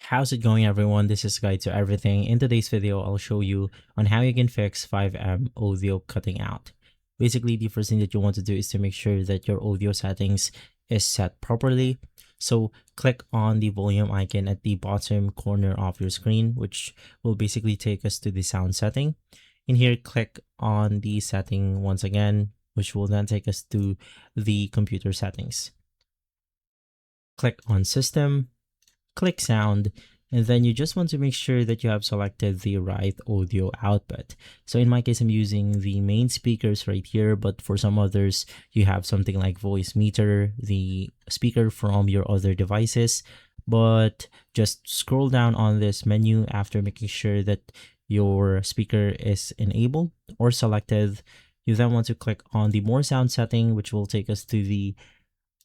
How's it going, everyone? This is Guide to Everything. In today's video, I'll show you on how you can fix FiveM audio cutting out. Basically, the first thing that you want to do is to make sure that your audio settings is set properly. So click on the volume icon at the bottom corner of your screen, which will basically take us to the sound setting. In here, click on the setting once again, which will then take us to the computer settings. Click on System, click Sound, and then you just want to make sure that you have selected the right audio output. So in my case, I'm using the main speakers right here, but for some others, you have something like voice meter, the speaker from your other devices. But just scroll down on this menu after making sure that your speaker is enabled or selected. You then want to click on the More Sound setting, which will take us to the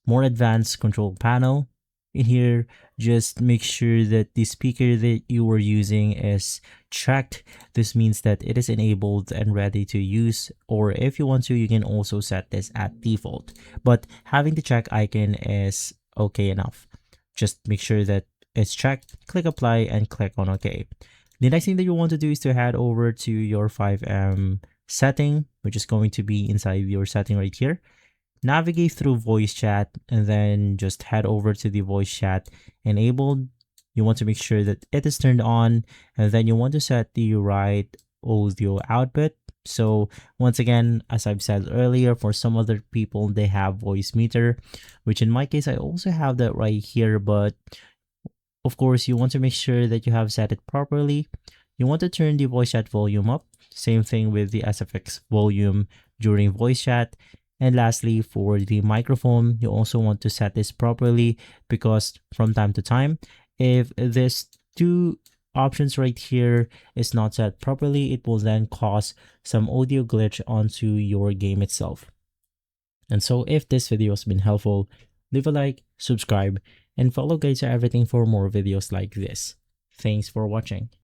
more advanced control panel. In here, just make sure that the speaker that you were using is checked. This means that it is enabled and ready to use, or if you want to, you can also set this at default. But having the check icon is okay enough. Just make sure that it's checked, click apply, and click on OK. The next thing that you want to do is to head over to your FiveM setting, which is going to be inside your setting right here. Navigate through voice chat and then just head over to the voice chat enabled. You want to make sure that it is turned on, and then you want to set the right audio output. So once again, as I've said earlier, for some other people, they have voice meter, which in my case, I also have that right here. But of course, you want to make sure that you have set it properly. You want to turn the voice chat volume up. Same thing with the SFX volume during voice chat. And lastly, for the microphone, you also want to set this properly, because from time to time, if this two options right here is not set properly, it will then cause some audio glitch onto your game itself. And so if this video has been helpful, leave a like, subscribe, and follow Guide to Everything for more videos like this. Thanks for watching.